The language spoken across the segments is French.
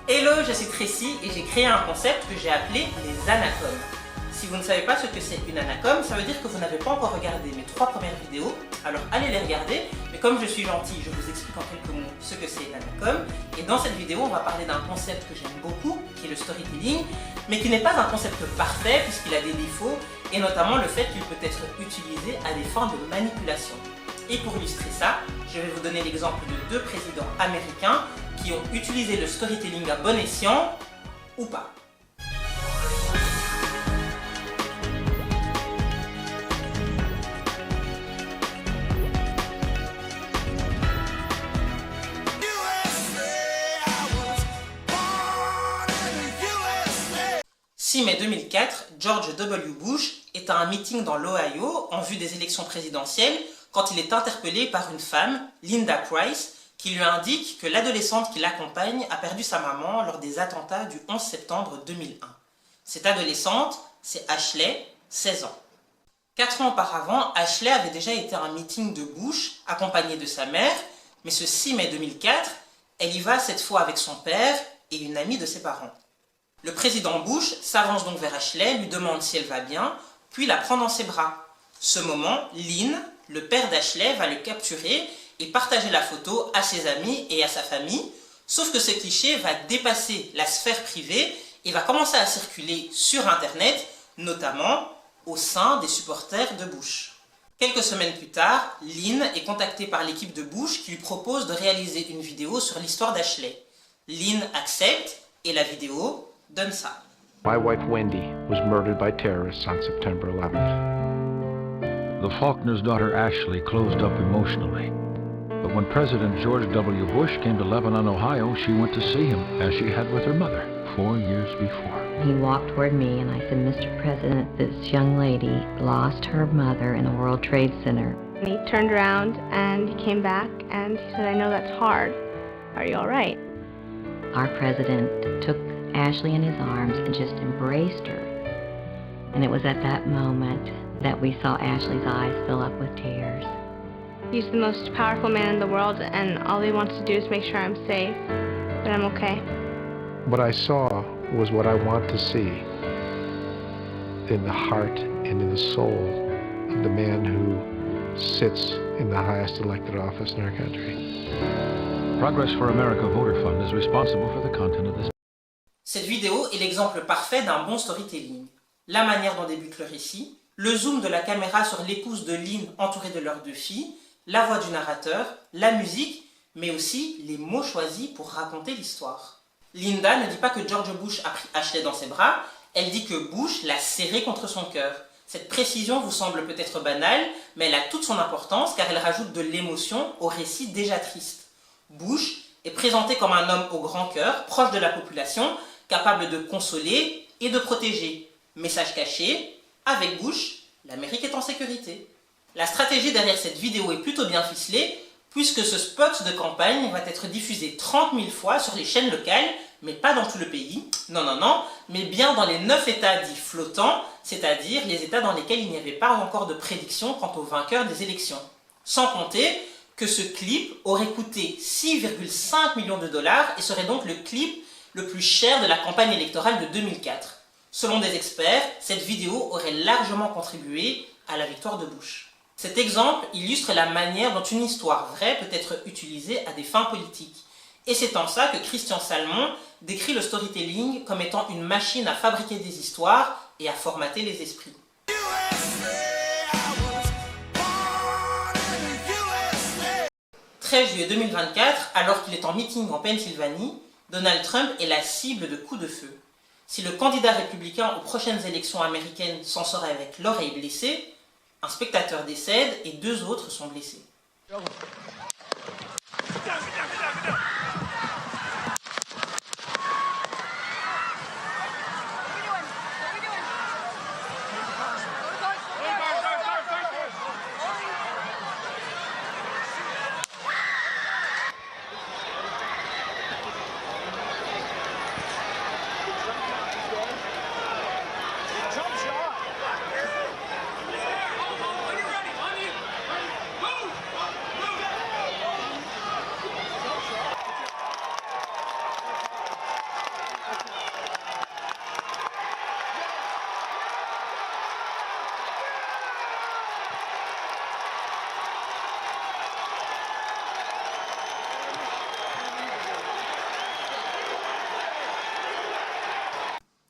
Hello, je suis Tracy et j'ai créé un concept que j'ai appelé les anacomes. Si vous ne savez pas ce que c'est une anacome, ça veut dire que vous n'avez pas encore regardé mes 3 premières vidéos, alors allez les regarder, mais comme je suis gentil, je vous explique en quelques mots ce que c'est une anacome. Et dans cette vidéo, on va parler d'un concept que j'aime beaucoup, qui est le storytelling, mais qui n'est pas un concept parfait puisqu'il a des défauts, et notamment le fait qu'il peut être utilisé à des fins de manipulation. Et pour illustrer ça, je vais vous donner l'exemple de 2 présidents américains qui ont utilisé le storytelling à bon escient, ou pas. « 6 mai 2004, George W. Bush est à un meeting dans l'Ohio en vue des élections présidentielles quand il est interpellé par une femme, Linda Price, qui lui indique que l'adolescente qui l'accompagne a perdu sa maman lors des attentats du 11 septembre 2001. Cette adolescente, c'est Ashley, 16 ans. 4 ans auparavant, Ashley avait déjà été à un meeting de Bush, accompagnée de sa mère, mais ce 6 mai 2004, elle y va cette fois avec son père et une amie de ses parents. Le président Bush s'avance donc vers Ashley, lui demande si elle va bien, puis la prend dans ses bras. Ce moment, Lynn, le père d'Ashley, va le capturer et partager la photo à ses amis et à sa famille, sauf que ce cliché va dépasser la sphère privée et va commencer à circuler sur Internet, notamment au sein des supporters de Bush. Quelques semaines plus tard, Lynn est contactée par l'équipe de Bush qui lui propose de réaliser une vidéo sur l'histoire d'Ashley. Lynn accepte et la vidéo donne ça. My wife Wendy was murdered by terrorists on September 11th. The Faulkner's daughter Ashley closed up emotionally. But when President George W. Bush came to Lebanon, Ohio, she went to see him, as she had with her mother 4 years before. He walked toward me and I said, Mr. President, this young lady lost her mother in the World Trade Center. And he turned around and he came back and he said, I know that's hard. Are you all right? Our president took Ashley in his arms and just embraced her. And it was at that moment that we saw Ashley's eyes fill up with tears. He's the most powerful man in the world and all he wants to do is make sure I'm safe, that I'm okay. What I saw was what I want to see in the heart and in the soul of the man who sits in the highest elected office in our country. Progress for America Voter Fund is responsible for the content of this. Cette vidéo est l'exemple parfait d'un bon storytelling. La manière dont débute le récit, le zoom de la caméra sur l'épouse de Lynn entourée de leurs 2 filles, la voix du narrateur, la musique, mais aussi les mots choisis pour raconter l'histoire. Linda ne dit pas que George Bush a pris Ashley dans ses bras, elle dit que Bush l'a serrée contre son cœur. Cette précision vous semble peut-être banale, mais elle a toute son importance car elle rajoute de l'émotion au récit déjà triste. Bush est présenté comme un homme au grand cœur, proche de la population, capable de consoler et de protéger. Message caché, avec Bush, l'Amérique est en sécurité. La stratégie derrière cette vidéo est plutôt bien ficelée, puisque ce spot de campagne va être diffusé 30 000 fois sur les chaînes locales, mais pas dans tout le pays, non, mais bien dans les 9 États dits flottants, c'est-à-dire les États dans lesquels il n'y avait pas encore de prédiction quant au vainqueur des élections. Sans compter que ce clip aurait coûté 6,5 millions de dollars et serait donc le clip le plus cher de la campagne électorale de 2004. Selon des experts, cette vidéo aurait largement contribué à la victoire de Bush. Cet exemple illustre la manière dont une histoire vraie peut être utilisée à des fins politiques. Et c'est en ça que Christian Salmon décrit le storytelling comme étant une machine à fabriquer des histoires et à formater les esprits. 13 juillet 2024, alors qu'il est en meeting en Pennsylvanie, Donald Trump est la cible de coups de feu. Si le candidat républicain aux prochaines élections américaines s'en sort avec l'oreille blessée, un spectateur décède et 2 autres sont blessés.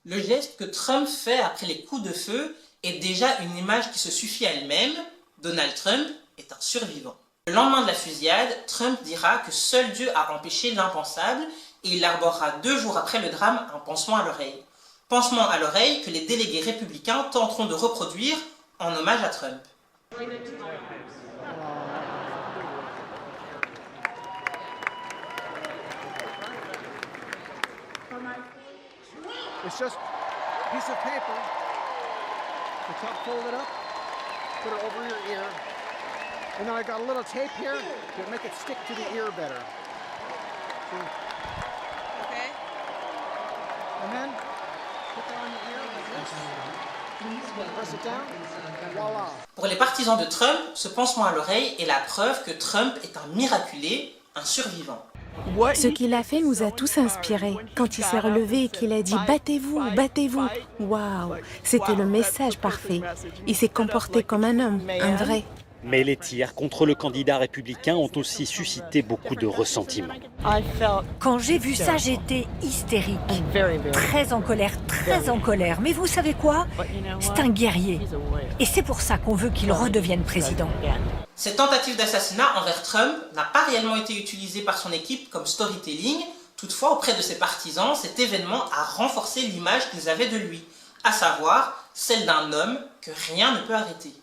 Le geste que Trump fait après les coups de feu est déjà une image qui se suffit à elle-même. Donald Trump est un survivant. Le lendemain de la fusillade, Trump dira que seul Dieu a empêché l'impensable et il arborera 2 jours après le drame un pansement à l'oreille. Pansement à l'oreille que les délégués républicains tenteront de reproduire en hommage à Trump. It's just a piece of paper. The top fold it up, put it over your ear. And then I got a little tape here to make it stick to the ear better. See? Okay. And then put that on your ear like this. Press it down, and voila. Pour les partisans de Trump, ce pansement à l'oreille est la preuve que Trump est un miraculé, un survivant. Ce qu'il a fait nous a tous inspirés. Quand il s'est relevé et qu'il a dit « Battez-vous, battez-vous », waouh, c'était le message parfait. Il s'est comporté comme un homme, un vrai. Mais les tirs contre le candidat républicain ont aussi suscité beaucoup de ressentiment. Quand j'ai vu ça, j'étais hystérique, très en colère. Mais vous savez quoi? C'est un guerrier. Et c'est pour ça qu'on veut qu'il redevienne président. Cette tentative d'assassinat envers Trump n'a pas réellement été utilisée par son équipe comme storytelling. Toutefois, auprès de ses partisans, cet événement a renforcé l'image qu'ils avaient de lui, à savoir celle d'un homme que rien ne peut arrêter.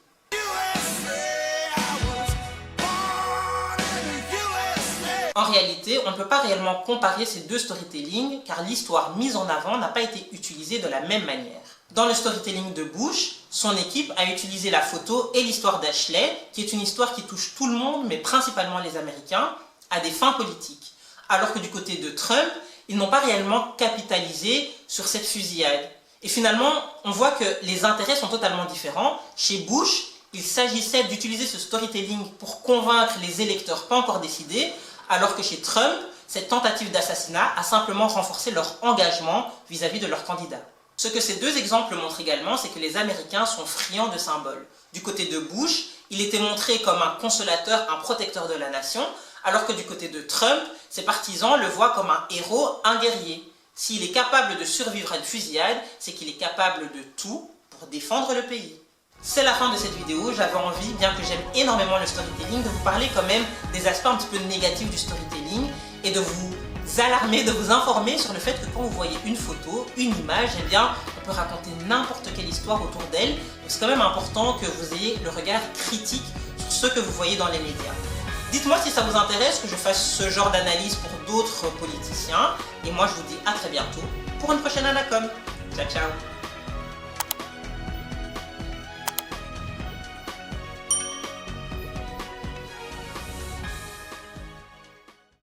En réalité, on ne peut pas réellement comparer ces deux storytelling car l'histoire mise en avant n'a pas été utilisée de la même manière. Dans le storytelling de Bush, son équipe a utilisé la photo et l'histoire d'Ashley, qui est une histoire qui touche tout le monde, mais principalement les Américains, à des fins politiques. Alors que du côté de Trump, ils n'ont pas réellement capitalisé sur cette fusillade. Et finalement, on voit que les intérêts sont totalement différents. Chez Bush, il s'agissait d'utiliser ce storytelling pour convaincre les électeurs pas encore décidés, alors que chez Trump, cette tentative d'assassinat a simplement renforcé leur engagement vis-à-vis de leur candidat. Ce que ces deux exemples montrent également, c'est que les Américains sont friands de symboles. Du côté de Bush, il était montré comme un consolateur, un protecteur de la nation, alors que du côté de Trump, ses partisans le voient comme un héros, un guerrier. S'il est capable de survivre à une fusillade, c'est qu'il est capable de tout pour défendre le pays. C'est la fin de cette vidéo. J'avais envie, bien que j'aime énormément le storytelling, de vous parler quand même des aspects un petit peu négatifs du storytelling et de vous alarmer, de vous informer sur le fait que quand vous voyez une photo, une image, eh bien, on peut raconter n'importe quelle histoire autour d'elle. Donc c'est quand même important que vous ayez le regard critique sur ce que vous voyez dans les médias. Dites-moi si ça vous intéresse que je fasse ce genre d'analyse pour d'autres politiciens. Et moi, je vous dis à très bientôt pour une prochaine Anacom. Ciao, ciao.